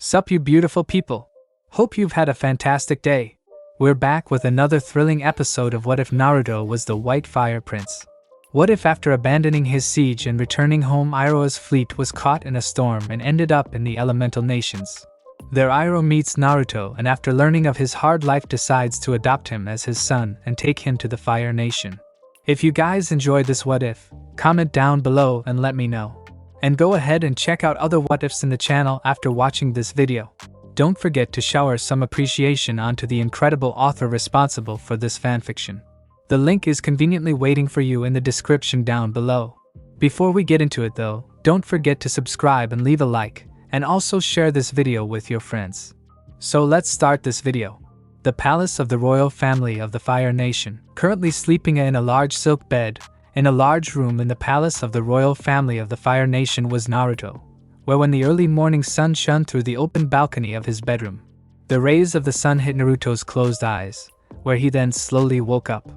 Sup you beautiful people. Hope you've had a fantastic day. We're back with another thrilling episode of What If Naruto was the White Fire Prince. What if after abandoning his siege and returning home Iroh's fleet was caught in a storm and ended up in the elemental nations? There Iroh meets Naruto and after learning of his hard life decides to adopt him as his son and take him to the Fire Nation. If you guys enjoyed this what if, comment down below and let me know. And go ahead and check out other what ifs in the channel after watching this video. Don't forget to shower some appreciation onto the incredible author responsible for this fanfiction. The link is conveniently waiting for you in the description down below. Before we get into it though, don't forget to subscribe and leave a like, and also share this video with your friends. So let's start this video. The palace of the royal family of the Fire Nation, currently sleeping in a large silk bed, in a large room in the palace of the royal family of the Fire Nation was Naruto, where when the early morning sun shone through the open balcony of his bedroom, the rays of the sun hit Naruto's closed eyes, where he then slowly woke up.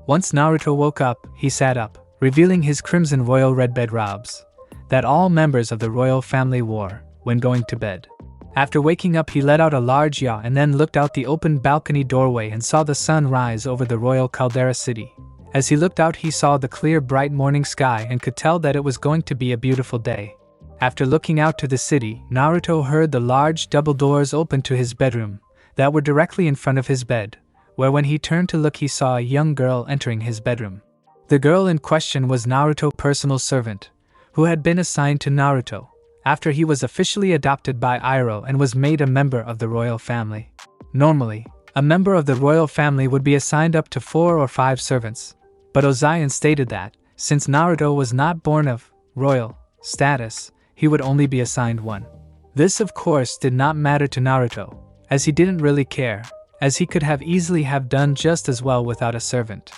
Once Naruto woke up, he sat up, revealing his crimson royal red bed robes, that all members of the royal family wore when going to bed. After waking up he let out a large yaw and then looked out the open balcony doorway and saw the sun rise over the royal caldera city. As he looked out he saw the clear bright morning sky and could tell that it was going to be a beautiful day. After looking out to the city, Naruto heard the large double doors open to his bedroom, that were directly in front of his bed, where when he turned to look he saw a young girl entering his bedroom. The girl in question was Naruto's personal servant, who had been assigned to Naruto, after he was officially adopted by Iroh and was made a member of the royal family. Normally, a member of the royal family would be assigned up to 4 or 5 servants. But Ozian stated that, since Naruto was not born of royal status, he would only be assigned 1. This of course did not matter to Naruto, as he didn't really care, as he could have easily have done just as well without a servant.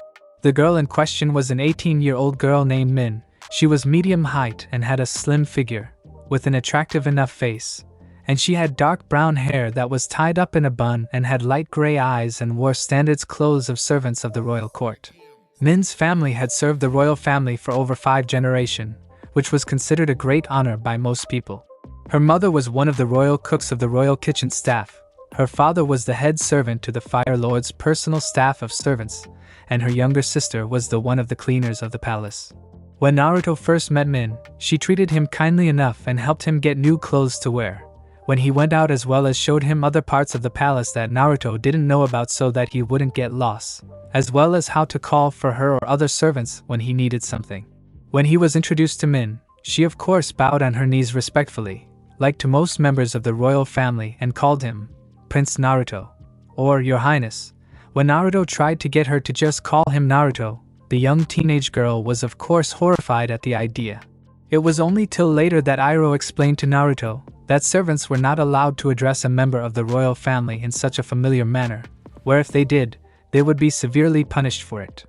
The girl in question was an 18-year-old girl named Min. She was medium height and had a slim figure, with an attractive enough face, and she had dark brown hair that was tied up in a bun and had light gray eyes and wore standard clothes of servants of the royal court. Min's family had served the royal family for over 5 generations, which was considered a great honor by most people. Her mother was one of the royal cooks of the royal kitchen staff, her father was the head servant to the Fire Lord's personal staff of servants, and her younger sister was the one of the cleaners of the palace. When Naruto first met Min, she treated him kindly enough and helped him get new clothes to wear when he went out, as well as showed him other parts of the palace that Naruto didn't know about so that he wouldn't get lost, as well as how to call for her or other servants when he needed something. When he was introduced to Min, she of course bowed on her knees respectfully, like to most members of the royal family, and called him Prince Naruto, or Your Highness. When Naruto tried to get her to just call him Naruto, the young teenage girl was of course horrified at the idea. It was only till later that Iroh explained to Naruto that servants were not allowed to address a member of the royal family in such a familiar manner, where if they did, they would be severely punished for it.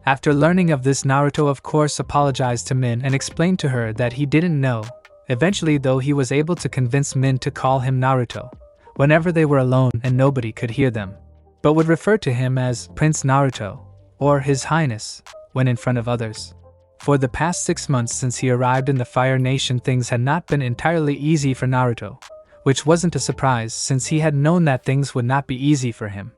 After learning of this, Naruto of course apologized to Min and explained to her that he didn't know. Eventually though he was able to convince Min to call him Naruto, whenever they were alone and nobody could hear them, but would refer to him as Prince Naruto, or His Highness, when in front of others. For the past 6 months since he arrived in the Fire Nation, things had not been entirely easy for Naruto, which wasn't a surprise since he had known that things would not be easy for him.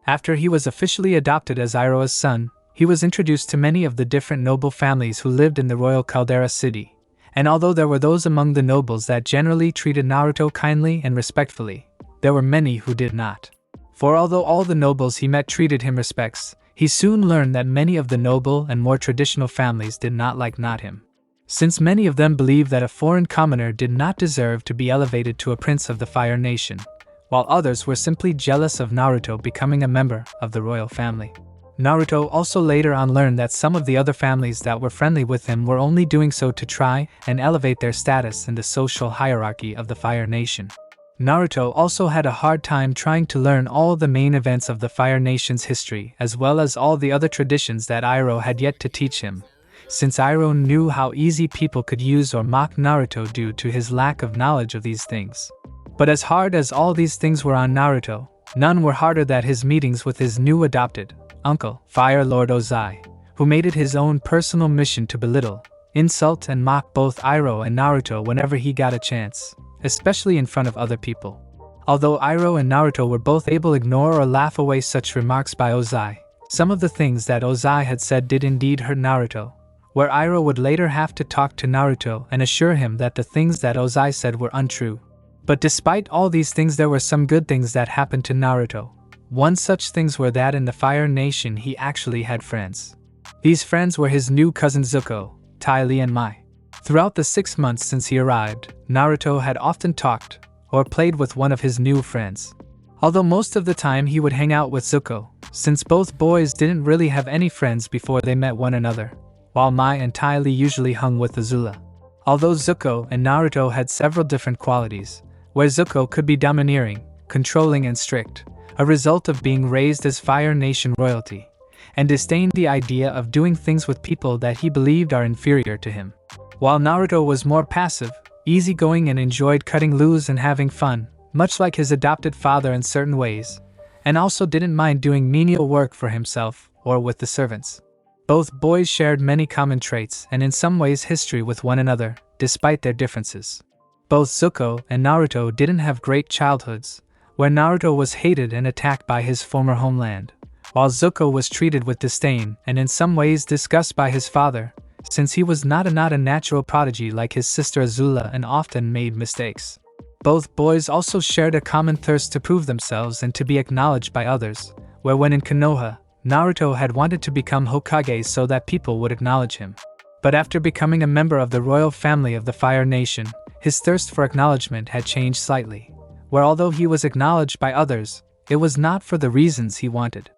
After he was officially adopted as Iroh's son, he was introduced to many of the different noble families who lived in the royal caldera city, and although there were those among the nobles that generally treated Naruto kindly and respectfully, there were many who did not. For although all the nobles he met treated him respects, he soon learned that many of the noble and more traditional families did not like him, since many of them believed that a foreign commoner did not deserve to be elevated to a prince of the Fire Nation, while others were simply jealous of Naruto becoming a member of the royal family. Naruto also later on learned that some of the other families that were friendly with him were only doing so to try and elevate their status in the social hierarchy of the Fire Nation. Naruto also had a hard time trying to learn all the main events of the Fire Nation's history, as well as all the other traditions that Iroh had yet to teach him, since Iroh knew how easy people could use or mock Naruto due to his lack of knowledge of these things. But as hard as all these things were on Naruto, none were harder than his meetings with his new adopted uncle, Fire Lord Ozai, who made it his own personal mission to belittle, insult and mock both Iroh and Naruto whenever he got a chance, especially in front of other people. Although Iroh and Naruto were both able to ignore or laugh away such remarks by Ozai, some of the things that Ozai had said did indeed hurt Naruto, where Iroh would later have to talk to Naruto and assure him that the things that Ozai said were untrue. But despite all these things, there were some good things that happened to Naruto. One such things were that in the Fire Nation he actually had friends. These friends were his new cousin Zuko, Ty Lee and Mai. Throughout the 6 months since he arrived, Naruto had often talked or played with one of his new friends. Although most of the time he would hang out with Zuko, since both boys didn't really have any friends before they met one another, while Mai and Ty Lee usually hung with Azula. Although Zuko and Naruto had several different qualities, where Zuko could be domineering, controlling and strict, a result of being raised as Fire Nation royalty, and disdained the idea of doing things with people that he believed are inferior to him. While Naruto was more passive, easygoing and enjoyed cutting loose and having fun, much like his adopted father in certain ways, and also didn't mind doing menial work for himself or with the servants. Both boys shared many common traits and in some ways history with one another, despite their differences. Both Zuko and Naruto didn't have great childhoods, where Naruto was hated and attacked by his former homeland, while Zuko was treated with disdain and in some ways disgust by his father, since he was not a natural prodigy like his sister Azula and often made mistakes. Both boys also shared a common thirst to prove themselves and to be acknowledged by others, where when in Konoha, Naruto had wanted to become Hokage so that people would acknowledge him. But after becoming a member of the royal family of the Fire Nation, his thirst for acknowledgement had changed slightly, where although he was acknowledged by others, it was not for the reasons he wanted.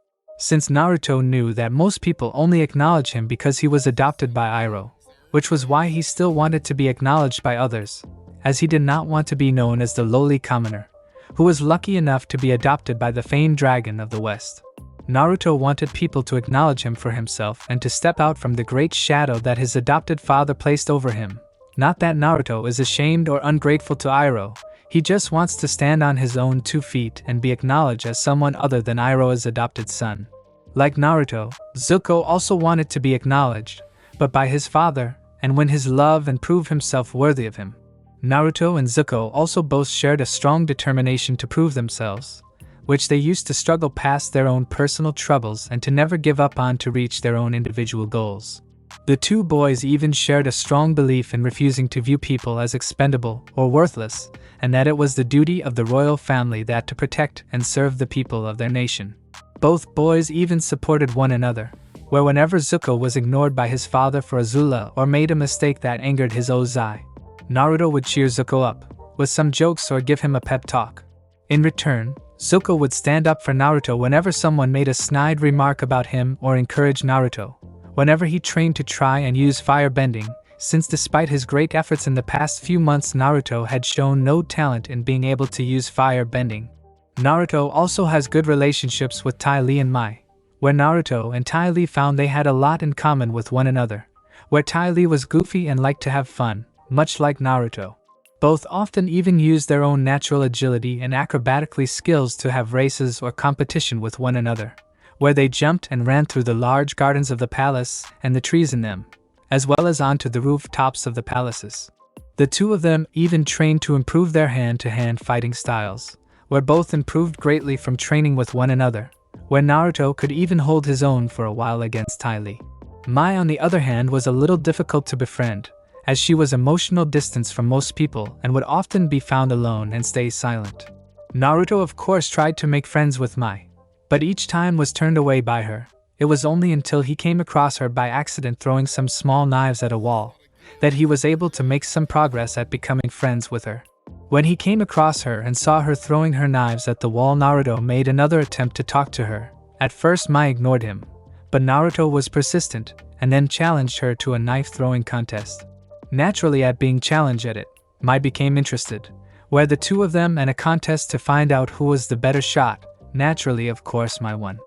Since Naruto knew that most people only acknowledge him because he was adopted by Iroh, which was why he still wanted to be acknowledged by others, as he did not want to be known as the lowly commoner, who was lucky enough to be adopted by the famed dragon of the West. Naruto wanted people to acknowledge him for himself and to step out from the great shadow that his adopted father placed over him. Not that Naruto is ashamed or ungrateful to Iroh, he just wants to stand on his own 2 feet and be acknowledged as someone other than Iroh's adopted son. Like Naruto, Zuko also wanted to be acknowledged, but by his father, and win his love and prove himself worthy of him. Naruto and Zuko also both shared a strong determination to prove themselves, which they used to struggle past their own personal troubles and to never give up on to reach their own individual goals. The 2 boys even shared a strong belief in refusing to view people as expendable or worthless, and that it was the duty of the royal family that to protect and serve the people of their nation. Both boys even supported one another, where whenever Zuko was ignored by his father for Azula or made a mistake that angered his Ozai, Naruto would cheer Zuko up with some jokes or give him a pep talk. In return, Zuko would stand up for Naruto whenever someone made a snide remark about him or encourage Naruto whenever he trained to try and use firebending, since despite his great efforts in the past few months, Naruto had shown no talent in being able to use firebending. Naruto also has good relationships with Ty Lee and Mai, where Naruto and Ty Lee found they had a lot in common with one another, where Ty Lee was goofy and liked to have fun, much like Naruto. Both often even used their own natural agility and acrobatically skills to have races or competition with one another, where they jumped and ran through the large gardens of the palace and the trees in them, as well as onto the rooftops of the palaces. The 2 of them even trained to improve their hand-to-hand fighting styles, where both improved greatly from training with one another, where Naruto could even hold his own for a while against Ty Lee. Mai, on the other hand, was a little difficult to befriend, as she was emotional distance from most people and would often be found alone and stay silent. Naruto of course tried to make friends with Mai, but each time was turned away by her. It was only until he came across her by accident throwing some small knives at a wall that he was able to make some progress at becoming friends with her. When he came across her and saw her throwing her knives at the wall, Naruto made another attempt to talk to her. At first Mai ignored him, but Naruto was persistent and then challenged her to a knife-throwing contest. Naturally, at being challenged at it, Mai became interested, where the 2 of them and a contest to find out who was the better shot. Naturally, of course, Mai won.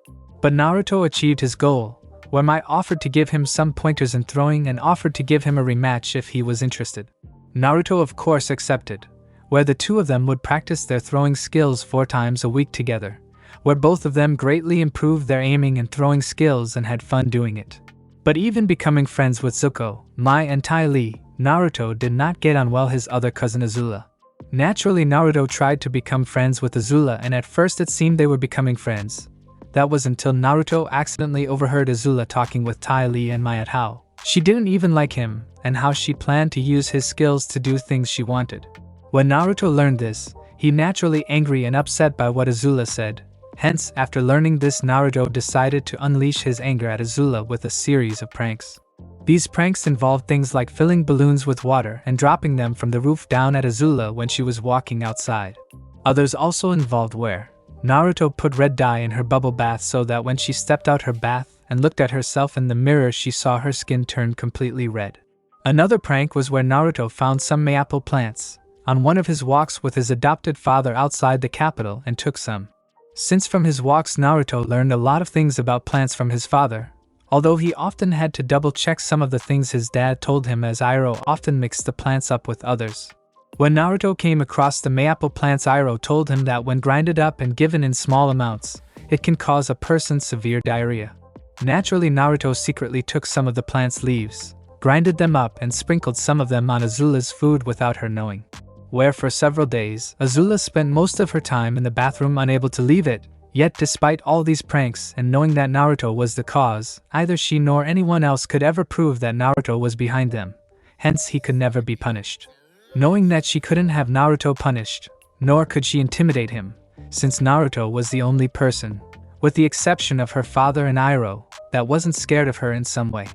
But Naruto achieved his goal, where Mai offered to give him some pointers in throwing and offered to give him a rematch if he was interested. Naruto of course accepted, where the 2 of them would practice their throwing skills 4 times a week together, where both of them greatly improved their aiming and throwing skills and had fun doing it. But even becoming friends with Zuko, Mai and Ty Lee, Naruto did not get on well his other cousin Azula. Naturally, Naruto tried to become friends with Azula, and at first it seemed they were becoming friends. That was until Naruto accidentally overheard Azula talking with Tai Li and Mai at how she didn't even like him, and how she planned to use his skills to do things she wanted. When Naruto learned this, he naturally angry and upset by what Azula said. Hence, after learning this, Naruto decided to unleash his anger at Azula with a series of pranks. These pranks involved things like filling balloons with water and dropping them from the roof down at Azula when she was walking outside. Others also involved where Naruto put red dye in her bubble bath so that when she stepped out her bath and looked at herself in the mirror, she saw her skin turn completely red. Another prank was where Naruto found some mayapple plants on one of his walks with his adopted father outside the capital and took some. Since from his walks Naruto learned a lot of things about plants from his father, although he often had to double-check some of the things his dad told him, as Iroh often mixed the plants up with others. When Naruto came across the mayapple plants, Iroh told him that when grinded up and given in small amounts, it can cause a person severe diarrhea. Naturally, Naruto secretly took some of the plant's leaves, grinded them up and sprinkled some of them on Azula's food without her knowing. Where for several days, Azula spent most of her time in the bathroom unable to leave it. Yet despite all these pranks and knowing that Naruto was the cause, neither she nor anyone else could ever prove that Naruto was behind them. Hence he could never be punished. Knowing that she couldn't have Naruto punished, nor could she intimidate him, since Naruto was the only person, with the exception of her father and Iroh, that wasn't scared of her in some way.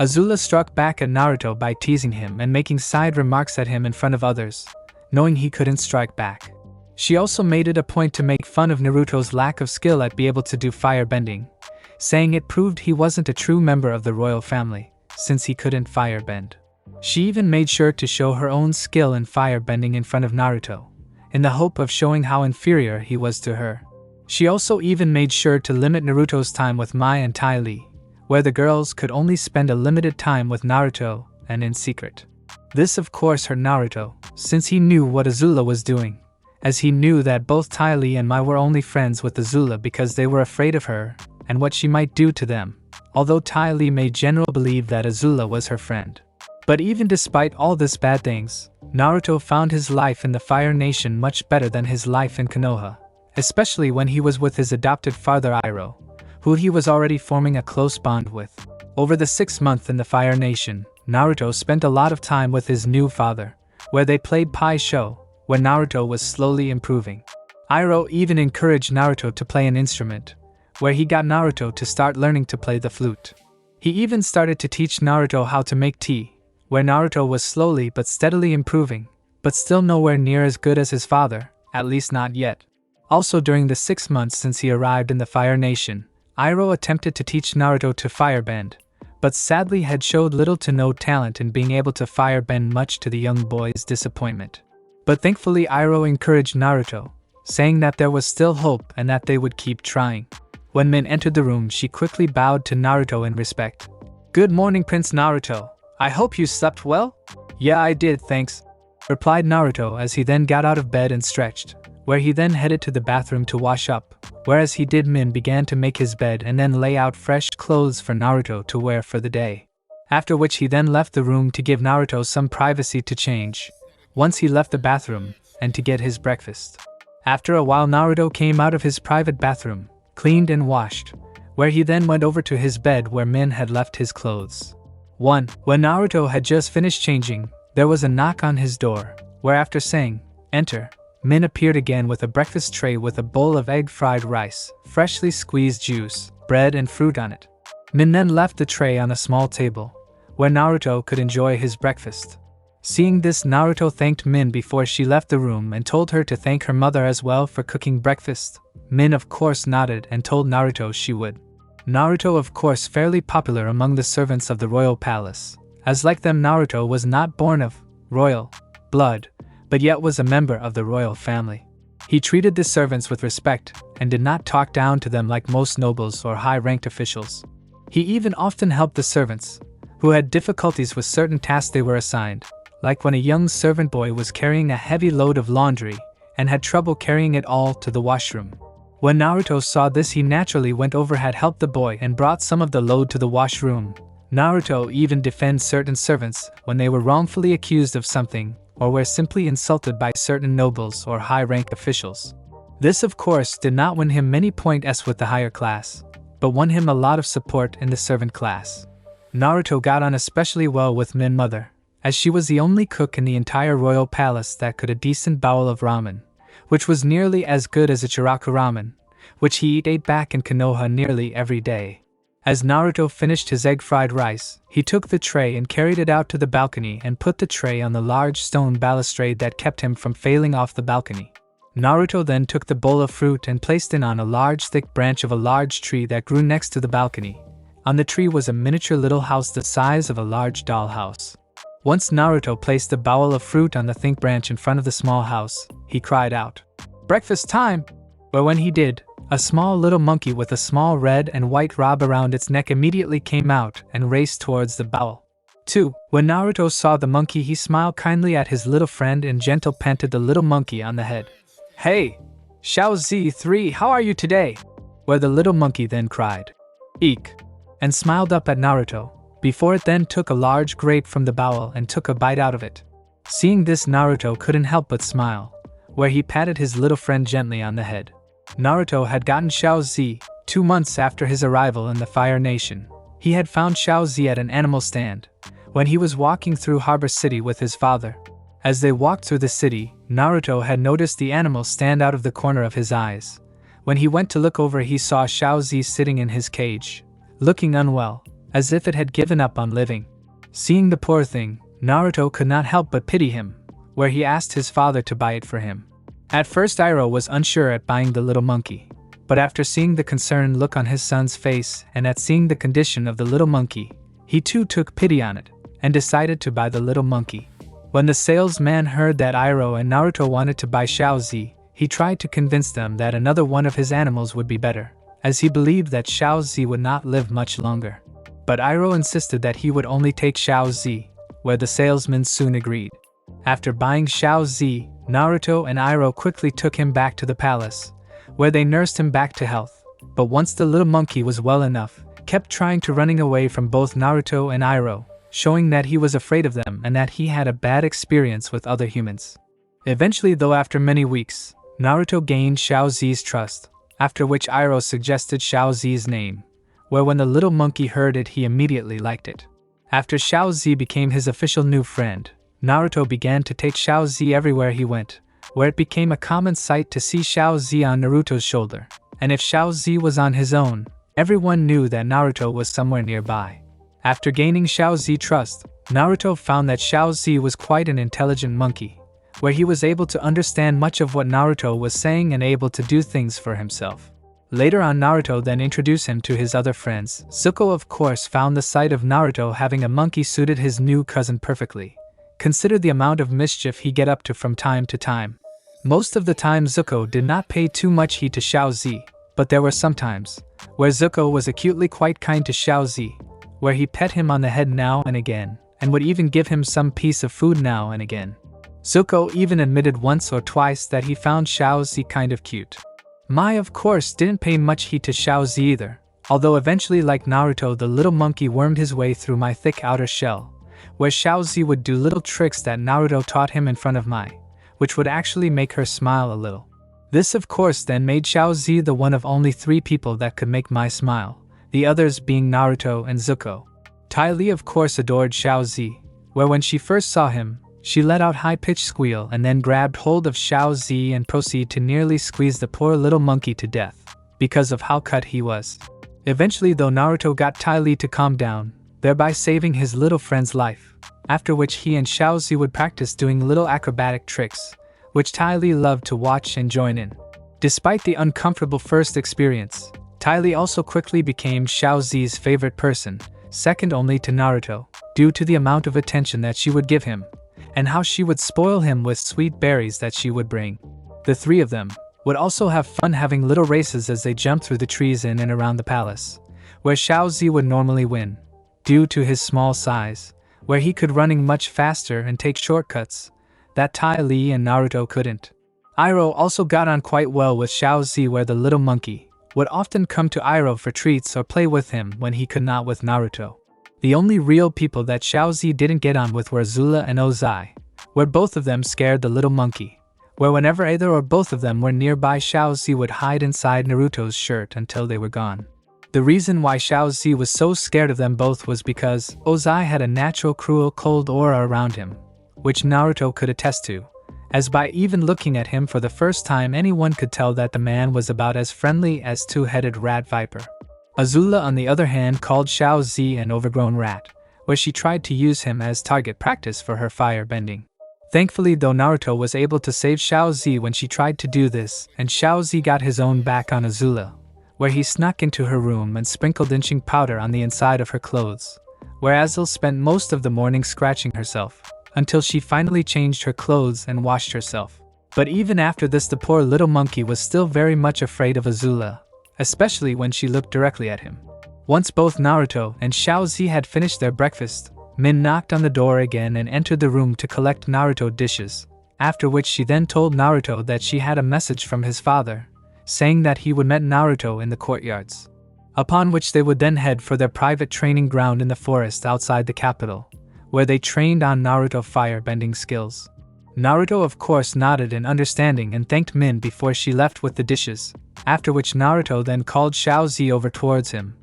Azula struck back at Naruto by teasing him and making side remarks at him in front of others, knowing he couldn't strike back. She also made it a point to make fun of Naruto's lack of skill at being able to do firebending, saying it proved he wasn't a true member of the royal family, since he couldn't firebend. She even made sure to show her own skill in firebending in front of Naruto, in the hope of showing how inferior he was to her. She also even made sure to limit Naruto's time with Mai and Tai Li, where the girls could only spend a limited time with Naruto, and in secret. This of course hurt Naruto, since he knew what Azula was doing, as he knew that both Tai Li and Mai were only friends with Azula because they were afraid of her, and what she might do to them, although Tai Li made general believe that Azula was her friend. But even despite all this bad things, Naruto found his life in the Fire Nation much better than his life in Konoha, especially when he was with his adopted father Iroh, who he was already forming a close bond with. Over the 6 months in the Fire Nation, Naruto spent a lot of time with his new father, where they played Pai Sho, where Naruto was slowly improving. Iroh even encouraged Naruto to play an instrument, where he got Naruto to start learning to play the flute. He even started to teach Naruto how to make tea, where Naruto was slowly but steadily improving, but still nowhere near as good as his father, at least not yet. Also during the 6 months since he arrived in the Fire Nation, Iroh attempted to teach Naruto to firebend, but sadly had showed little to no talent in being able to firebend, much to the young boy's disappointment. But thankfully Iroh encouraged Naruto, saying that there was still hope and that they would keep trying. When Min entered the room, she quickly bowed to Naruto in respect. "Good morning, Prince Naruto. I hope you slept well?" "Yeah, I did, thanks," replied Naruto as he then got out of bed and stretched, where he then headed to the bathroom to wash up. Whereas he did, Min began to make his bed and then lay out fresh clothes for Naruto to wear for the day. After which he then left the room to give Naruto some privacy to change, once he left the bathroom, and to get his breakfast. After a while Naruto came out of his private bathroom, cleaned and washed, where he then went over to his bed where Min had left his clothes. When Naruto had just finished changing, there was a knock on his door, where after saying, "Enter," Min appeared again with a breakfast tray with a bowl of egg fried rice, freshly squeezed juice, bread and fruit on it. Min then left the tray on a small table, where Naruto could enjoy his breakfast. Seeing this, Naruto thanked Min before she left the room and told her to thank her mother as well for cooking breakfast. Min of course nodded and told Naruto she would. Naruto of course fairly popular among the servants of the royal palace, as like them Naruto was not born of royal blood, but yet was a member of the royal family. He treated the servants with respect and did not talk down to them like most nobles or high-ranked officials. He even often helped the servants, who had difficulties with certain tasks they were assigned, like when a young servant boy was carrying a heavy load of laundry and had trouble carrying it all to the washroom. When Naruto saw this, he naturally went over, had helped the boy and brought some of the load to the washroom. Naruto even defends certain servants when they were wrongfully accused of something, or were simply insulted by certain nobles or high-rank officials. This of course did not win him many points with the higher class, but won him a lot of support in the servant class. Naruto got on especially well with Min Mother, as she was the only cook in the entire royal palace that could a decent bowl of ramen, which was nearly as good as a Chiraku ramen, which he ate back in Konoha nearly every day. As Naruto finished his egg fried rice, he took the tray and carried it out to the balcony and put the tray on the large stone balustrade that kept him from falling off the balcony. Naruto then took the bowl of fruit and placed it on a large thick branch of a large tree that grew next to the balcony. On the tree was a miniature little house the size of a large doll house. Once Naruto placed the bowl of fruit on the thick branch in front of the small house, he cried out, "Breakfast time!" But when he did, a small little monkey with a small red and white robe around its neck immediately came out and raced towards the bowl. 2. When Naruto saw the monkey, he smiled kindly at his little friend and gentle patted the little monkey on the head. "Hey, Xiaozi 3, how are you today?" Where the little monkey then cried, "Eek," and smiled up at Naruto, before it then took a large grape from the bowl and took a bite out of it. Seeing this, Naruto couldn't help but smile, where he patted his little friend gently on the head. Naruto had gotten Xiaozi 2 months after his arrival in the Fire Nation. He had found Xiaozi at an animal stand, when he was walking through Harbor City with his father. As they walked through the city, Naruto had noticed the animal stand out of the corner of his eyes. When he went to look over, he saw Xiaozi sitting in his cage, looking unwell, as if it had given up on living. Seeing the poor thing, Naruto could not help but pity him, where he asked his father to buy it for him. At first Iroh was unsure at buying the little monkey, but after seeing the concerned look on his son's face and at seeing the condition of the little monkey, he too took pity on it, and decided to buy the little monkey. When the salesman heard that Iroh and Naruto wanted to buy Xiaozi, he tried to convince them that another one of his animals would be better, as he believed that Xiaozi would not live much longer. But Iroh insisted that he would only take Xiaozi, where the salesman soon agreed. After buying Xiaozi, Naruto and Iroh quickly took him back to the palace, where they nursed him back to health. But once the little monkey was well enough, kept trying to running away from both Naruto and Iroh, showing that he was afraid of them and that he had a bad experience with other humans. Eventually, though, after many weeks, Naruto gained Xiaozi's trust, after which Iroh suggested Xiaozi's name, where when the little monkey heard it, he immediately liked it. After Xiaozi became his official new friend, Naruto began to take Xiaozi everywhere he went, where it became a common sight to see Xiaozi on Naruto's shoulder, and if Xiaozi was on his own, everyone knew that Naruto was somewhere nearby. After gaining Xiaozi's trust, Naruto found that Xiaozi was quite an intelligent monkey, where he was able to understand much of what Naruto was saying and able to do things for himself. Later on, Naruto then introduced him to his other friends. Zuko of course found the sight of Naruto having a monkey suited his new cousin perfectly. Consider the amount of mischief he get up to from time to time. Most of the time Zuko did not pay too much heed to Xiaozi, but there were some times where Zuko was acutely quite kind to Xiaozi, where he pet him on the head now and again, and would even give him some piece of food now and again. Zuko even admitted once or twice that he found Xiaozi kind of cute. Mai of course didn't pay much heed to Xiaozi either, although eventually, like Naruto, the little monkey wormed his way through Mai's thick outer shell, where Xiaozi would do little tricks that Naruto taught him in front of Mai, which would actually make her smile a little. This of course then made Xiaozi the one of only 3 people that could make Mai smile, the others being Naruto and Zuko. Ty Lee of course adored Xiaozi, where when she first saw him, she let out high-pitched squeal and then grabbed hold of Xiaozi and proceeded to nearly squeeze the poor little monkey to death, because of how cut he was. Eventually though, Naruto got Ty Lee to calm down, thereby saving his little friend's life, after which he and Xiaozi would practice doing little acrobatic tricks, which Ty Lee loved to watch and join in. Despite the uncomfortable first experience, Ty Lee also quickly became Xiaozi's favorite person, second only to Naruto, due to the amount of attention that she would give him, and how she would spoil him with sweet berries that she would bring. The 3 of them would also have fun having little races as they jumped through the trees in and around the palace, where Xiaozi would normally win, due to his small size, where he could running much faster and take shortcuts that Ty Lee and Naruto couldn't. Iroh also got on quite well with Xiaozi, where the little monkey would often come to Iroh for treats or play with him when he could not with Naruto. The only real people that Xiaozi didn't get on with were Azula and Ozai, where both of them scared the little monkey, where whenever either or both of them were nearby, Xiaozi would hide inside Naruto's shirt until they were gone. The reason why Xiaozi was so scared of them both was because Ozai had a natural cruel cold aura around him, which Naruto could attest to, as by even looking at him for the first time anyone could tell that the man was about as friendly as two-headed rat viper. Azula on the other hand called Xiaozi an overgrown rat, where she tried to use him as target practice for her fire bending. Thankfully though, Naruto was able to save Xiaozi when she tried to do this, and Xiaozi got his own back on Azula, where he snuck into her room and sprinkled inching powder on the inside of her clothes, where Azula spent most of the morning scratching herself, until she finally changed her clothes and washed herself. But even after this, the poor little monkey was still very much afraid of Azula, especially when she looked directly at him. Once both Naruto and Xiaozi had finished their breakfast, Min knocked on the door again and entered the room to collect Naruto dishes, after which she then told Naruto that she had a message from his father, saying that he would meet Naruto in the courtyards. Upon which they would then head for their private training ground in the forest outside the capital, where they trained on Naruto fire-bending skills. Naruto of course nodded in understanding and thanked Min before she left with the dishes, after which Naruto then called Xiaozi over towards him,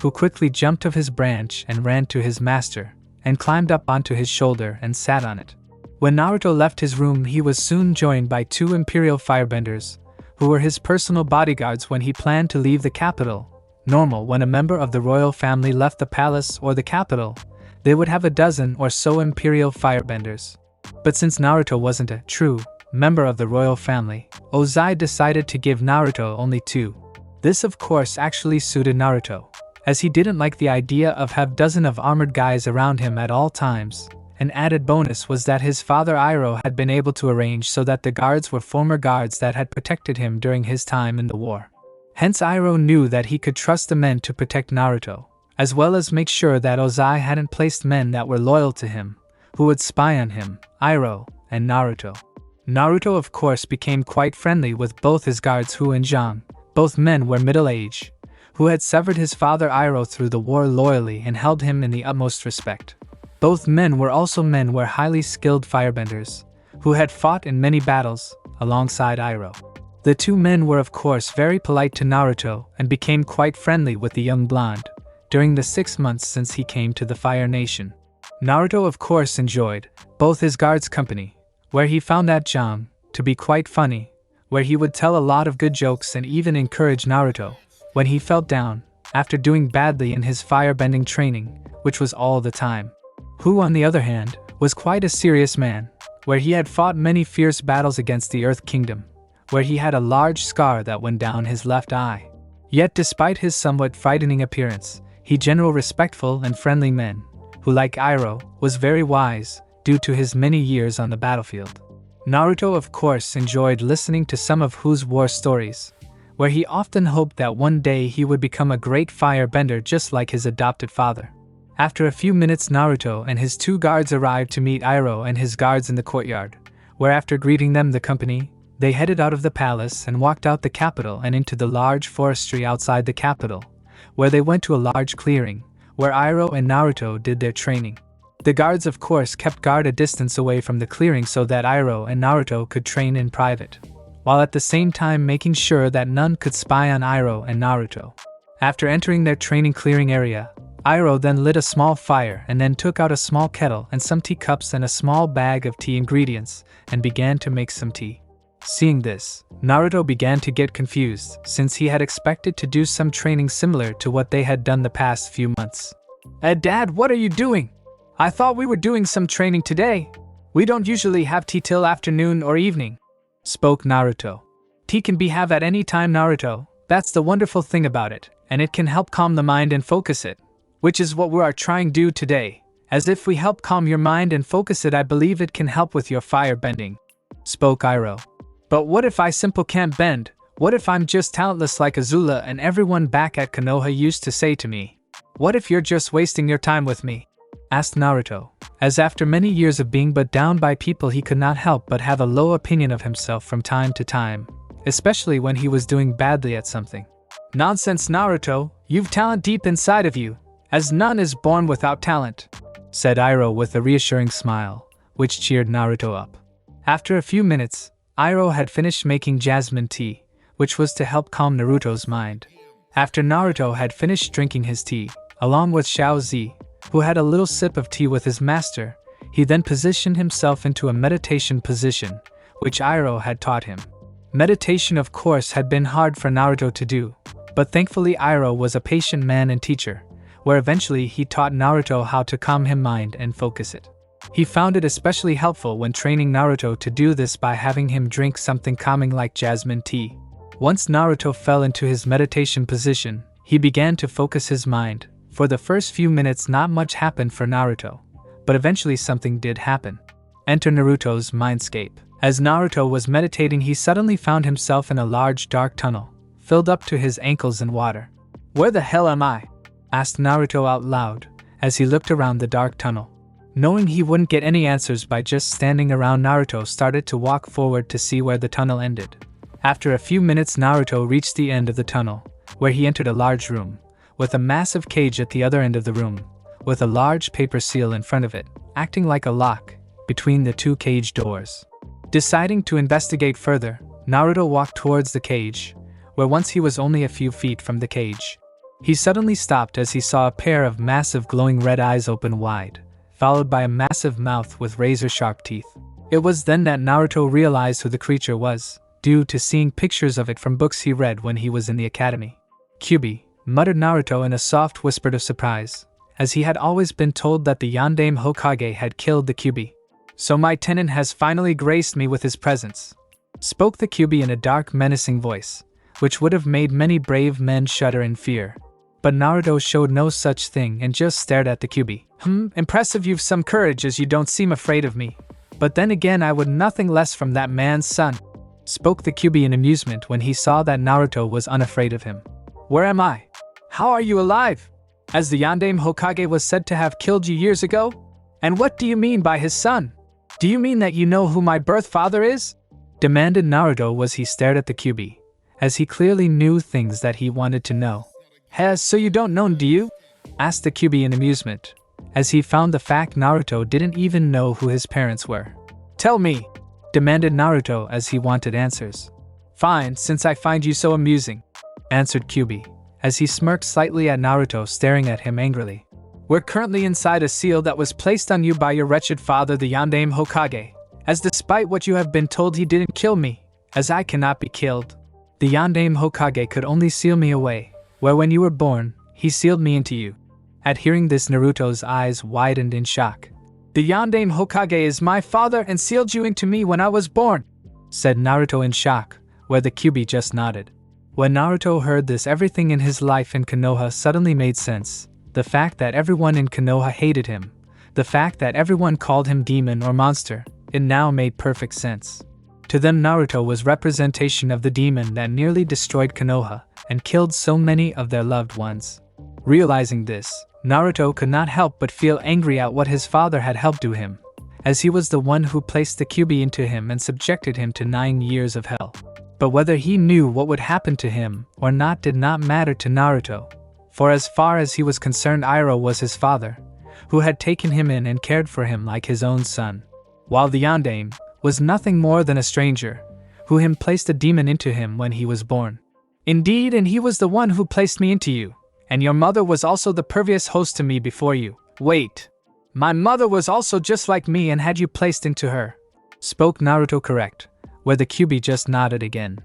who quickly jumped off his branch and ran to his master, and climbed up onto his shoulder and sat on it. When Naruto left his room, he was soon joined by 2 Imperial Firebenders, who were his personal bodyguards when he planned to leave the capital. Normal, when a member of the royal family left the palace or the capital, they would have a dozen or so Imperial Firebenders. But since Naruto wasn't a true member of the royal family, Ozai decided to give Naruto only 2. This of course actually suited Naruto, as he didn't like the idea of have dozen of armored guys around him at all times. An added bonus was that his father Iroh had been able to arrange so that the guards were former guards that had protected him during his time in the war. Hence Iroh knew that he could trust the men to protect Naruto, as well as make sure that Ozai hadn't placed men that were loyal to him, who would spy on him, Iroh, and Naruto. Naruto of course became quite friendly with both his guards Hu and Zhang. Both men were middle-aged, who had severed his father Iroh through the war loyally and held him in the utmost respect. Both men were highly skilled firebenders, who had fought in many battles, alongside Iroh. The 2 men were of course very polite to Naruto and became quite friendly with the young blonde, during the 6 months since he came to the Fire Nation. Naruto of course enjoyed both his guards' company, where he found that Zhang to be quite funny, where he would tell a lot of good jokes and even encourage Naruto when he felt down, after doing badly in his firebending training, which was all the time. Hu on the other hand, was quite a serious man, where he had fought many fierce battles against the Earth Kingdom, where he had a large scar that went down his left eye. Yet despite his somewhat frightening appearance, he general respectful and friendly man, who like Iroh, was very wise, due to his many years on the battlefield. Naruto of course enjoyed listening to some of Hu's war stories, where he often hoped that one day he would become a great firebender just like his adopted father. After a few minutes, Naruto and his 2 guards arrived to meet Iroh and his guards in the courtyard, where after greeting them the company, they headed out of the palace and walked out the capital and into the large forestry outside the capital, where they went to a large clearing, where Iroh and Naruto did their training. The guards of course kept guard a distance away from the clearing so that Iroh and Naruto could train in private, while at the same time making sure that none could spy on Iroh and Naruto. After entering their training clearing area, Iroh then lit a small fire and then took out a small kettle and some teacups and a small bag of tea ingredients and began to make some tea. Seeing this, Naruto began to get confused since he had expected to do some training similar to what they had done the past few months. Dad, what are you doing? I thought we were doing some training today. We don't usually have tea till afternoon or evening, spoke Naruto. Tea can be had at any time, Naruto. That's the wonderful thing about it, and it can help calm the mind and focus it. Which is what we are trying to do today. As if we help calm your mind and focus it, I believe it can help with your fire bending, spoke Iroh. But what if I simple can't bend? What if I'm just talentless like Azula and everyone back at Konoha used to say to me? What if you're just wasting your time with me? Asked Naruto, as after many years of being put down by people he could not help but have a low opinion of himself from time to time, especially when he was doing badly at something. Nonsense, Naruto, you've talent deep inside of you, as none is born without talent, said Iroh with a reassuring smile, which cheered Naruto up. After a few minutes, Iroh had finished making jasmine tea, which was to help calm Naruto's mind. After Naruto had finished drinking his tea, along with Xiaozi, who had a little sip of tea with his master, he then positioned himself into a meditation position, which Iroh had taught him. Meditation, of course, had been hard for Naruto to do, but thankfully Iroh was a patient man and teacher, where eventually he taught Naruto how to calm his mind and focus it. He found it especially helpful when training Naruto to do this by having him drink something calming like jasmine tea. Once Naruto fell into his meditation position, he began to focus his mind. For the first few minutes not much happened for Naruto, but eventually something did happen. Enter Naruto's mindscape. As Naruto was meditating, he suddenly found himself in a large dark tunnel, filled up to his ankles in water. "Where the hell am I?" asked Naruto out loud, as he looked around the dark tunnel. Knowing he wouldn't get any answers by just standing around, Naruto started to walk forward to see where the tunnel ended. After a few minutes, Naruto reached the end of the tunnel, where he entered a large room, with a massive cage at the other end of the room, with a large paper seal in front of it, acting like a lock between the two cage doors. Deciding to investigate further, Naruto walked towards the cage, where once he was only a few feet from the cage. He suddenly stopped as he saw a pair of massive glowing red eyes open wide, followed by a massive mouth with razor-sharp teeth. It was then that Naruto realized who the creature was, due to seeing pictures of it from books he read when he was in the academy. "Kyuubi," muttered Naruto in a soft whisper of surprise, as he had always been told that the Yondaime Hokage had killed the Kyuubi. "So my tenant has finally graced me with his presence," spoke the Kyuubi in a dark, menacing voice, which would have made many brave men shudder in fear. But Naruto showed no such thing and just stared at the Kyuubi. Impressive, you've some courage as you don't seem afraid of me. But then again, I would nothing less from that man's son," spoke the Kyuubi in amusement when he saw that Naruto was unafraid of him. "Where am I? How are you alive? As the Yondaime Hokage was said to have killed you years ago? And what do you mean by his son? Do you mean that you know who my birth father is?" demanded Naruto as he stared at the Kyuubi, as he clearly knew things that he wanted to know. So you don't know, do you?" asked the Kyuubi in amusement, as he found the fact Naruto didn't even know who his parents were. "Tell me," demanded Naruto as he wanted answers. "Fine, since I find you so amusing," answered Kyuubi, as he smirked slightly at Naruto, staring at him angrily. "We're currently inside a seal that was placed on you by your wretched father, the Yondaime Hokage, as despite what you have been told, he didn't kill me, as I cannot be killed. The Yondaime Hokage could only seal me away, where when you were born, he sealed me into you." At hearing this, Naruto's eyes widened in shock. "The Yondaime Hokage is my father and sealed you into me when I was born," said Naruto in shock, where the Kyuubi just nodded. When Naruto heard this, everything in his life in Konoha suddenly made sense. The fact that everyone in Konoha hated him, the fact that everyone called him demon or monster, it now made perfect sense. To them, Naruto was representation of the demon that nearly destroyed Konoha and killed so many of their loved ones. Realizing this, Naruto could not help but feel angry at what his father had helped do him, as he was the one who placed the Kyuubi into him and subjected him to 9 years of hell. But whether he knew what would happen to him or not did not matter to Naruto, for as far as he was concerned, Iroh was his father, who had taken him in and cared for him like his own son, while the Yondaime was nothing more than a stranger, who him placed a demon into him when he was born. "Indeed, and he was the one who placed me into you, and your mother was also the previous host to me before you. Wait, my mother was also just like me and had you placed into her," spoke Naruto correct, where the Kyuubi just nodded again.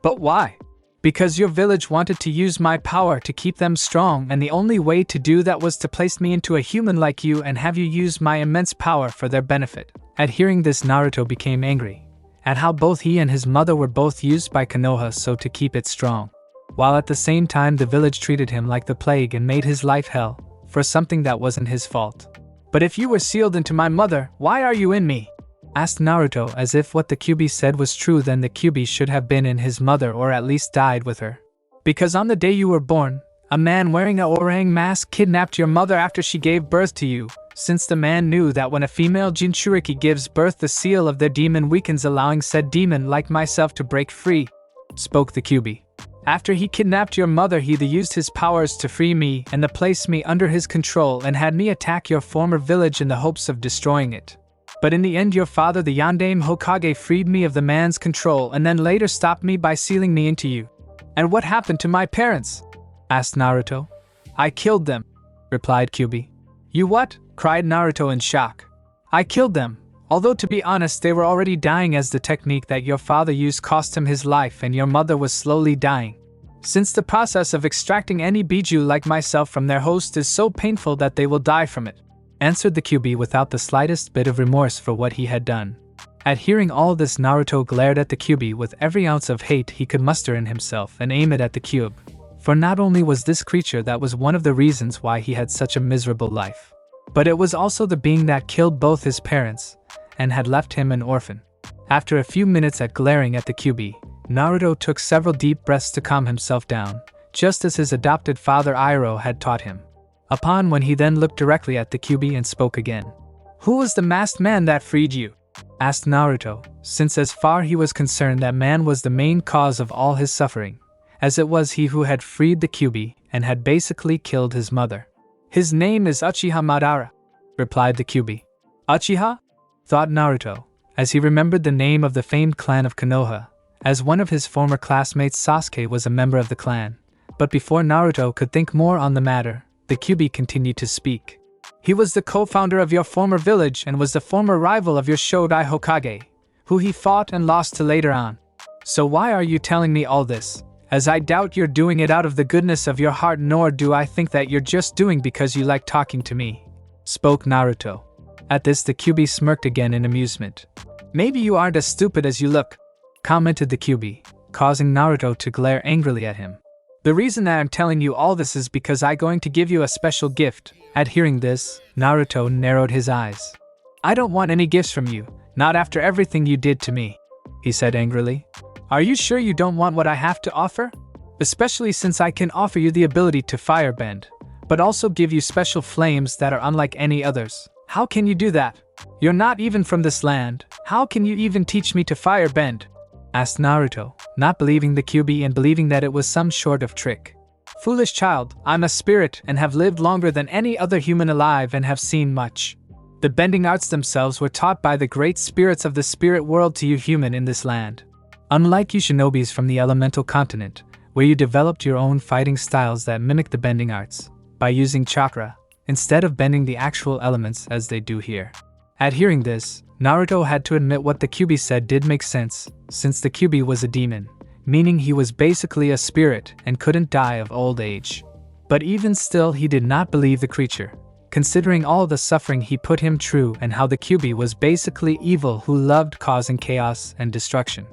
"But why?" "Because your village wanted to use my power to keep them strong, and the only way to do that was to place me into a human like you and have you use my immense power for their benefit." At hearing this, Naruto became angry at how both he and his mother were both used by Konoha so to keep it strong, while at the same time the village treated him like the plague and made his life hell for something that wasn't his fault. "But if you were sealed into my mother, why are you in me?" asked Naruto, as if what the Kyuubi said was true, then the Kyuubi should have been in his mother or at least died with her. "Because on the day you were born, a man wearing a orang mask kidnapped your mother after she gave birth to you, since the man knew that when a female Jinchuriki gives birth, the seal of their demon weakens, allowing said demon like myself to break free," spoke the Kyuubi. "After he kidnapped your mother, he used his powers to free me and to place me under his control and had me attack your former village in the hopes of destroying it. But in the end your father the Yandame Hokage freed me of the man's control and then later stopped me by sealing me into you. And what happened to my parents? Asked Naruto. I killed them, replied Kyuubi. You what? Cried Naruto in shock. I killed them. Although to be honest they were already dying as the technique that your father used cost him his life and your mother was slowly dying. Since the process of extracting any Biju like myself from their host is so painful that they will die from it, answered the Kyuubi without the slightest bit of remorse for what he had done. At hearing all this Naruto glared at the Kyuubi with every ounce of hate he could muster in himself and aim it at the cube. For not only was this creature that was one of the reasons why he had such a miserable life, but it was also the being that killed both his parents and had left him an orphan. After a few minutes at glaring at the Kyuubi, Naruto took several deep breaths to calm himself down, just as his adopted father Iroh had taught him. Upon when he then looked directly at the Kyuubi and spoke again. Who was the masked man that freed you? Asked Naruto, since as far he was concerned that man was the main cause of all his suffering, as it was he who had freed the Kyuubi and had basically killed his mother. His name is Uchiha Madara, replied the Kyuubi. Uchiha? Thought Naruto, as he remembered the name of the famed clan of Konoha, as one of his former classmates Sasuke was a member of the clan. But before Naruto could think more on the matter, the Kyuubi continued to speak. He was the co-founder of your former village and was the former rival of your Shodai Hokage, who he fought and lost to later on. So why are you telling me all this? As I doubt you're doing it out of the goodness of your heart, nor do I think that you're just doing because you like talking to me, spoke Naruto. At this the Kyuubi smirked again in amusement. Maybe you aren't as stupid as you look, commented the Kyuubi, causing Naruto to glare angrily at him. The reason that I'm telling you all this is because I'm going to give you a special gift. At hearing this, Naruto narrowed his eyes. I don't want any gifts from you, not after everything you did to me, he said angrily. Are you sure you don't want what I have to offer? Especially since I can offer you the ability to firebend, but also give you special flames that are unlike any others. How can you do that? You're not even from this land. How can you even teach me to firebend? Asked Naruto, not believing the Kyuubi and believing that it was some sort of trick. Foolish child, I'm a spirit and have lived longer than any other human alive and have seen much. The bending arts themselves were taught by the great spirits of the spirit world to you human in this land. Unlike you shinobis from the elemental continent, where you developed your own fighting styles that mimic the bending arts, by using chakra, instead of bending the actual elements as they do here. At hearing this, Naruto had to admit what the Kyuubi said did make sense, since the Kyuubi was a demon, meaning he was basically a spirit and couldn't die of old age. But even still he did not believe the creature, considering all the suffering he put him through and how the Kyuubi was basically evil who loved causing chaos and destruction.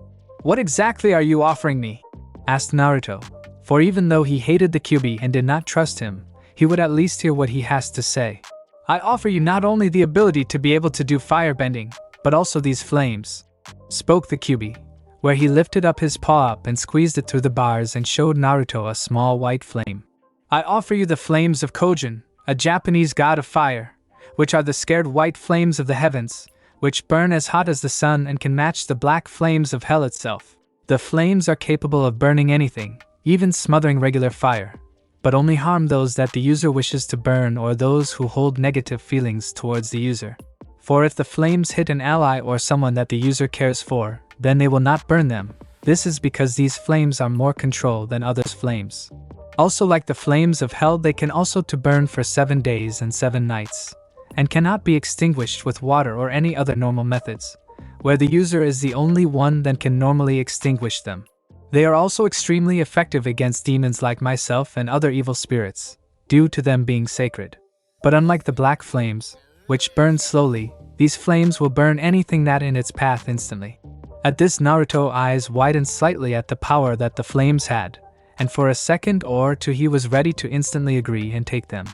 What exactly are you offering me? Asked Naruto, for even though he hated the Kyuubi and did not trust him, he would at least hear what he has to say. I offer you not only the ability to be able to do firebending, but also these flames, spoke the Kyuubi, where he lifted up his paw up and squeezed it through the bars and showed Naruto a small white flame. I offer you the flames of Kojin, a Japanese god of fire, which are the scared white flames of the heavens, which burn as hot as the sun and can match the black flames of hell itself. The flames are capable of burning anything, even smothering regular fire, but only harm those that the user wishes to burn or those who hold negative feelings towards the user. For if the flames hit an ally or someone that the user cares for, then they will not burn them. This is because these flames are more controlled than others' flames. Also, like the flames of hell, they can also to burn for 7 days and 7 nights, and cannot be extinguished with water or any other normal methods, where the user is the only one that can normally extinguish them. They are also extremely effective against demons like myself and other evil spirits, due to them being sacred. But unlike the black flames, which burn slowly, these flames will burn anything that in its path instantly. At this, Naruto's eyes widened slightly at the power that the flames had, and for a second or two he was ready to instantly agree and take them.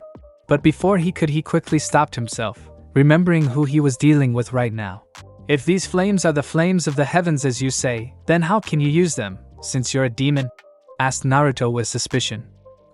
But before he could, he quickly stopped himself, remembering who he was dealing with right now. If these flames are the flames of the heavens as you say, then how can you use them, since you're a demon? Asked Naruto with suspicion.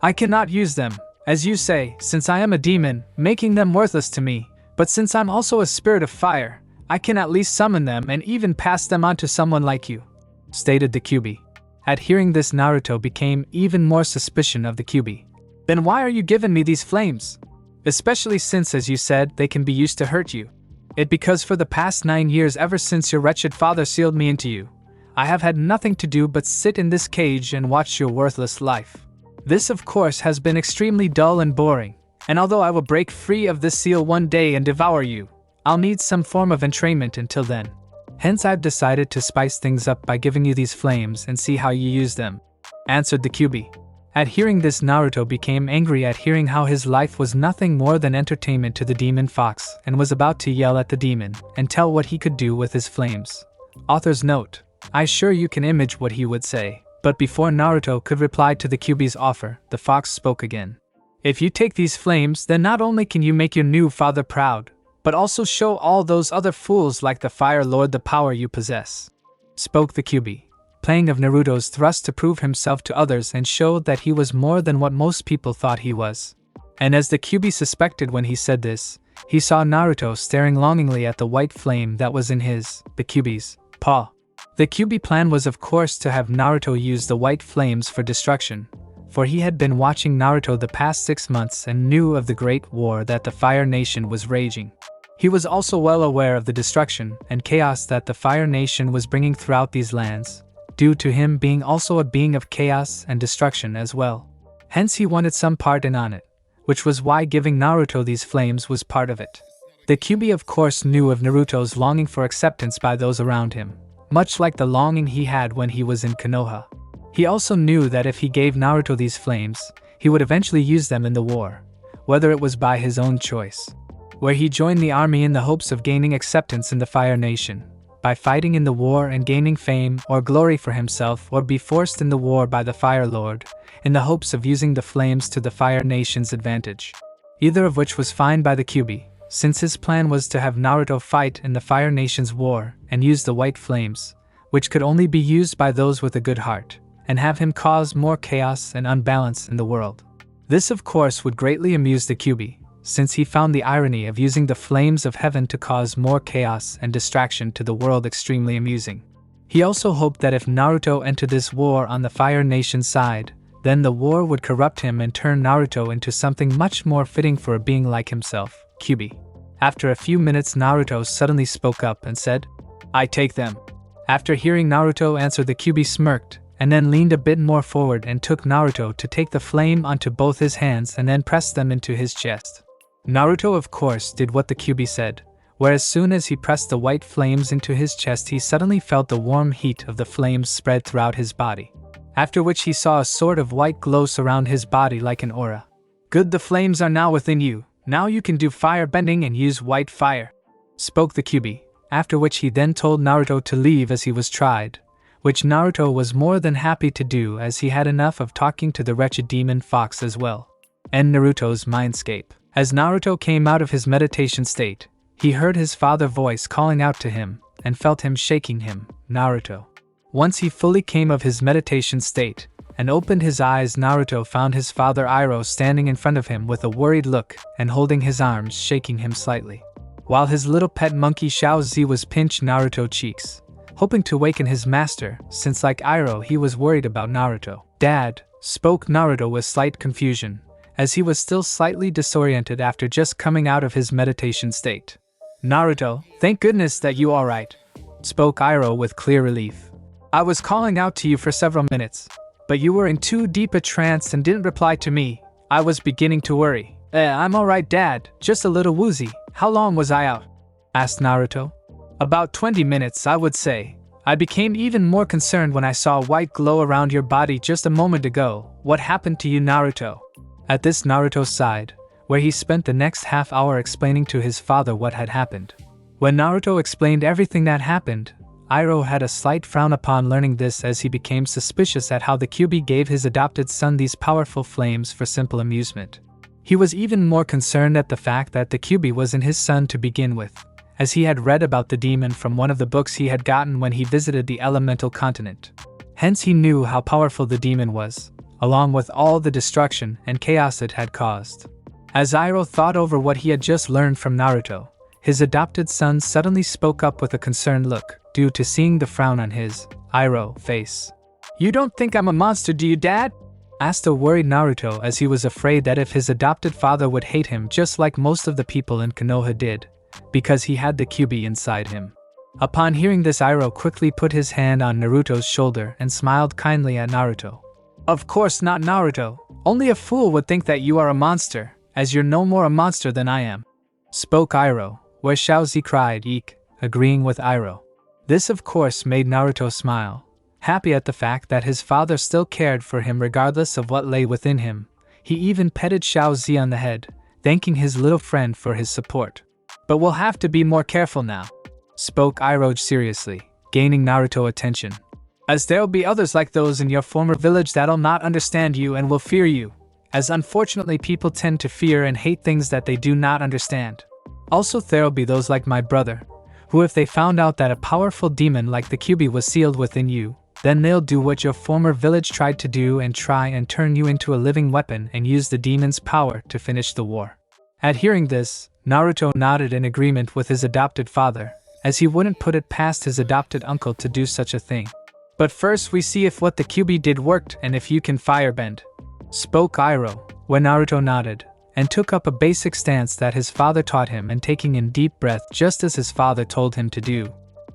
I cannot use them, as you say, since I am a demon, making them worthless to me, but since I'm also a spirit of fire, I can at least summon them and even pass them on to someone like you, stated the Kyuubi. At hearing this, Naruto became even more suspicious of the Kyuubi. Then why are you giving me these flames? Especially since, as you said, they can be used to hurt you. It because for the past 9 years ever since your wretched father sealed me into you, I have had nothing to do but sit in this cage and watch your worthless life. This of course has been extremely dull and boring, and although I will break free of this seal one day and devour you, I'll need some form of entrainment until then. Hence I've decided to spice things up by giving you these flames and see how you use them," answered the Kyuubi. At hearing this, Naruto became angry at hearing how his life was nothing more than entertainment to the demon fox and was about to yell at the demon and tell what he could do with his flames. Author's note: I sure you can image what he would say. But before Naruto could reply to the Kyuubi's offer, the fox spoke again. "If you take these flames, then not only can you make your new father proud, but also show all those other fools like the Fire Lord the power you possess," spoke the Kyuubi, playing of Naruto's thrust to prove himself to others and show that he was more than what most people thought he was. And as the Kyuubi suspected when he said this, he saw Naruto staring longingly at the white flame that was in the Kyuubi's, paw. The Kyuubi plan was of course to have Naruto use the white flames for destruction, for he had been watching Naruto the past 6 months and knew of the great war that the Fire Nation was raging. He was also well aware of the destruction and chaos that the Fire Nation was bringing throughout these lands, due to him being also a being of chaos and destruction as well. Hence he wanted some part in on it, which was why giving Naruto these flames was part of it. The Kyuubi of course knew of Naruto's longing for acceptance by those around him, much like the longing he had when he was in Konoha. He also knew that if he gave Naruto these flames, he would eventually use them in the war, whether it was by his own choice, where he joined the army in the hopes of gaining acceptance in the Fire Nation, by fighting in the war and gaining fame or glory for himself, or be forced in the war by the Fire Lord, in the hopes of using the flames to the Fire Nation's advantage. Either of which was fine by the Kyuubi, since his plan was to have Naruto fight in the Fire Nation's war and use the white flames, which could only be used by those with a good heart, and have him cause more chaos and unbalance in the world. This of course would greatly amuse the Kyuubi, since he found the irony of using the flames of heaven to cause more chaos and distraction to the world extremely amusing. He also hoped that if Naruto entered this war on the Fire Nation's side, then the war would corrupt him and turn Naruto into something much more fitting for a being like himself, Kyuubi. After a few minutes, Naruto suddenly spoke up and said, "I take them." After hearing Naruto answer, the Kyuubi smirked, and then leaned a bit more forward and took Naruto to take the flame onto both his hands and then pressed them into his chest. Naruto of course did what the Kyuubi said, where as soon as he pressed the white flames into his chest he suddenly felt the warm heat of the flames spread throughout his body, after which he saw a sort of white glow surround his body like an aura. "Good, the flames are now within you. Now you can do fire bending and use white fire," spoke the Kyuubi, after which he then told Naruto to leave as he was tried, which Naruto was more than happy to do as he had enough of talking to the wretched demon fox as well. End Naruto's mindscape. As Naruto came out of his meditation state, he heard his father's voice calling out to him and felt him shaking him, "Naruto." Once he fully came of his meditation state and opened his eyes, Naruto found his father Iroh standing in front of him with a worried look and holding his arms, shaking him slightly, while his little pet monkey Xiaozi was pinching Naruto's cheeks, hoping to waken his master, since like Iroh he was worried about Naruto. "Dad," spoke Naruto with slight confusion, as he was still slightly disoriented after just coming out of his meditation state. "Naruto, thank goodness that you alright," spoke Iroh with clear relief. "I was calling out to you for several minutes, but you were in too deep a trance and didn't reply to me. I was beginning to worry." I'm alright, Dad, just a little woozy." "How long was I out?" asked Naruto. "About 20 minutes, I would say. I became even more concerned when I saw a white glow around your body just a moment ago. What happened to you, Naruto?" At this, Naruto sighed, where he spent the next half hour explaining to his father what had happened. When Naruto explained everything that happened, Iroh had a slight frown upon learning this, as he became suspicious at how the Kyuubi gave his adopted son these powerful flames for simple amusement. He was even more concerned at the fact that the Kyuubi wasn't his son to begin with, as he had read about the demon from one of the books he had gotten when he visited the elemental continent. Hence he knew how powerful the demon was, along with all the destruction and chaos it had caused. As Iroh thought over what he had just learned from Naruto, his adopted son suddenly spoke up with a concerned look, due to seeing the frown on his, Iroh, face. "You don't think I'm a monster, do you, Dad?" asked a worried Naruto, as he was afraid that if his adopted father would hate him just like most of the people in Konoha did, because he had the Kyuubi inside him. Upon hearing this, Iroh quickly put his hand on Naruto's shoulder and smiled kindly at Naruto. "Of course not, Naruto. Only a fool would think that you are a monster, as you're no more a monster than I am," spoke Iroh, where Xiaozi cried, "Eek," agreeing with Iroh. This of course made Naruto smile, happy at the fact that his father still cared for him regardless of what lay within him. He even petted Xiaozi on the head, thanking his little friend for his support. "But we'll have to be more careful now," spoke Iroh seriously, gaining Naruto's attention, "as there'll be others like those in your former village that'll not understand you and will fear you, as unfortunately people tend to fear and hate things that they do not understand. Also there'll be those like my brother, who if they found out that a powerful demon like the Kyuubi was sealed within you, then they'll do what your former village tried to do and try and turn you into a living weapon and use the demon's power to finish the war." At hearing this, Naruto nodded in agreement with his adopted father, as he wouldn't put it past his adopted uncle to do such a thing. "But first we see if what the Kyuubi did worked and if you can firebend," spoke Iroh, when Naruto nodded, and took up a basic stance that his father taught him and taking in deep breath just as his father told him to do.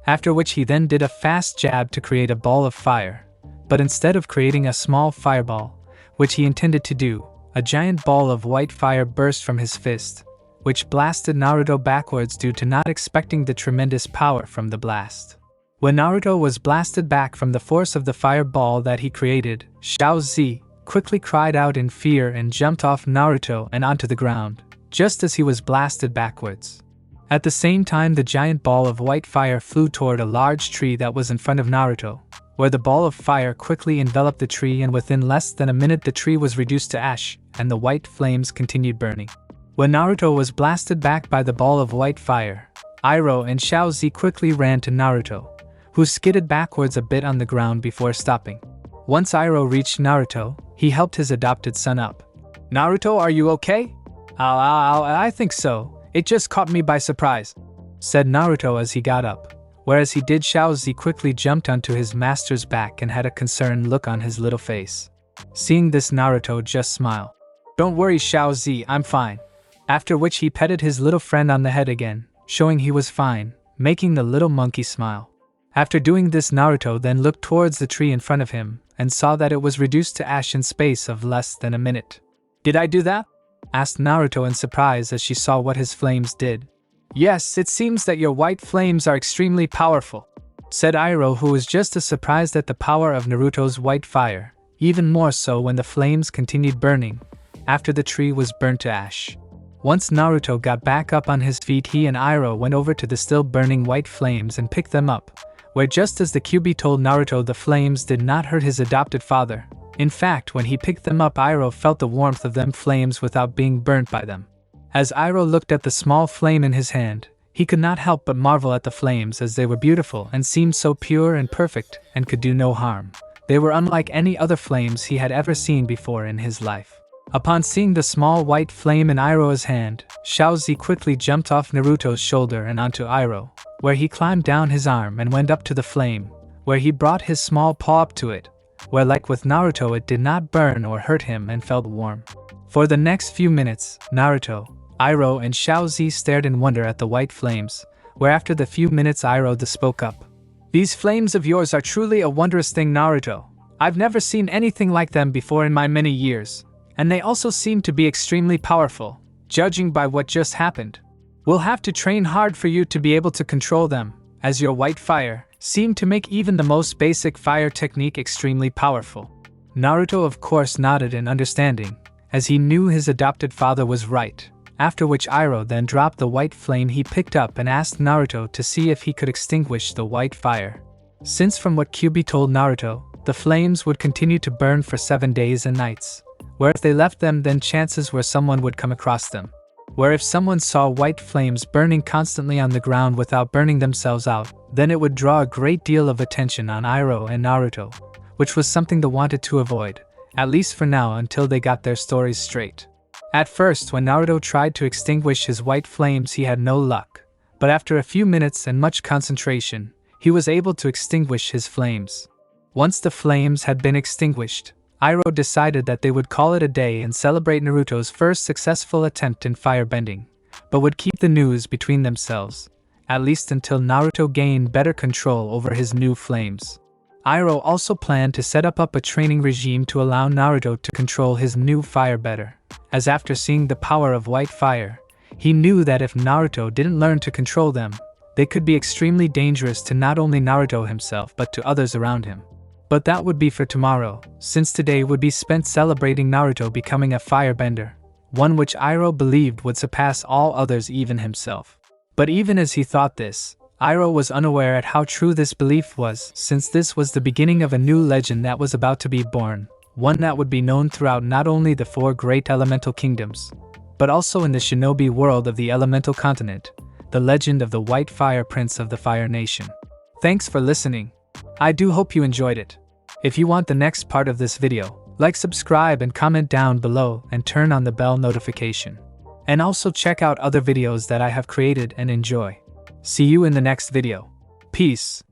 After which he then did a fast jab to create a ball of fire, but instead of creating a small fireball, which he intended to do, a giant ball of white fire burst from his fist, which blasted Naruto backwards due to not expecting the tremendous power from the blast. When Naruto was blasted back from the force of the fireball that he created, Xiaozi quickly cried out in fear and jumped off Naruto and onto the ground, just as he was blasted backwards. At the same time, the giant ball of white fire flew toward a large tree that was in front of Naruto, where the ball of fire quickly enveloped the tree, and within less than a minute the tree was reduced to ash, and the white flames continued burning. When Naruto was blasted back by the ball of white fire, Iroh and Xiaozi quickly ran to Naruto, who skidded backwards a bit on the ground before stopping. Once Iroh reached Naruto, he helped his adopted son up. "Naruto, are you okay?" I think so. It just caught me by surprise," said Naruto as he got up. Whereas he did, Xiaozi quickly jumped onto his master's back and had a concerned look on his little face. Seeing this, Naruto just smiled. "Don't worry, Xiaozi, I'm fine." After which he petted his little friend on the head again, showing he was fine, making the little monkey smile. After doing this, Naruto then looked towards the tree in front of him and saw that it was reduced to ash in space of less than a minute. "Did I do that?" asked Naruto in surprise as she saw what his flames did. "Yes, it seems that your white flames are extremely powerful," said Iroh, who was just as surprised at the power of Naruto's white fire, even more so when the flames continued burning after the tree was burnt to ash. Once Naruto got back up on his feet, he and Iroh went over to the still burning white flames and picked them up, where just as the Kyuubi told Naruto, the flames did not hurt his adopted father. In fact, when he picked them up, Iroh felt the warmth of them flames without being burnt by them. As Iroh looked at the small flame in his hand, he could not help but marvel at the flames, as they were beautiful and seemed so pure and perfect and could do no harm. They were unlike any other flames he had ever seen before in his life. Upon seeing the small white flame in Iroh's hand, Xiaozi quickly jumped off Naruto's shoulder and onto Iroh, where he climbed down his arm and went up to the flame, where he brought his small paw up to it, where like with Naruto it did not burn or hurt him and felt warm. For the next few minutes, Naruto, Iroh and Xiaozi stared in wonder at the white flames, where after the few minutes Iroh spoke up. "These flames of yours are truly a wondrous thing, Naruto. I've never seen anything like them before in my many years, and they also seem to be extremely powerful, judging by what just happened. We'll have to train hard for you to be able to control them, as your white fire seemed to make even the most basic fire technique extremely powerful." Naruto of course nodded in understanding, as he knew his adopted father was right, after which Iroh then dropped the white flame he picked up and asked Naruto to see if he could extinguish the white fire. Since from what Kyuubi told Naruto, the flames would continue to burn for 7 days and nights, where if they left them, then chances were someone would come across them. Where if someone saw white flames burning constantly on the ground without burning themselves out, then it would draw a great deal of attention on Iroh and Naruto, which was something they wanted to avoid, at least for now, until they got their stories straight. At first, when Naruto tried to extinguish his white flames, he had no luck, but after a few minutes and much concentration, he was able to extinguish his flames. Once the flames had been extinguished, Iroh decided that they would call it a day and celebrate Naruto's first successful attempt in firebending, but would keep the news between themselves, at least until Naruto gained better control over his new flames. Iroh also planned to set up a training regime to allow Naruto to control his new fire better, as after seeing the power of white fire, he knew that if Naruto didn't learn to control them, they could be extremely dangerous to not only Naruto himself but to others around him. But that would be for tomorrow, since today would be spent celebrating Naruto becoming a firebender, one which Iroh believed would surpass all others, even himself. But even as he thought this, Iroh was unaware at how true this belief was, since this was the beginning of a new legend that was about to be born, one that would be known throughout not only the 4 great elemental kingdoms, but also in the shinobi world of the elemental continent, the legend of the White Fire Prince of the Fire Nation. Thanks for listening. I do hope you enjoyed it. If you want the next part of this video, like, subscribe and comment down below and turn on the bell notification. And also check out other videos that I have created and enjoy. See you in the next video. Peace.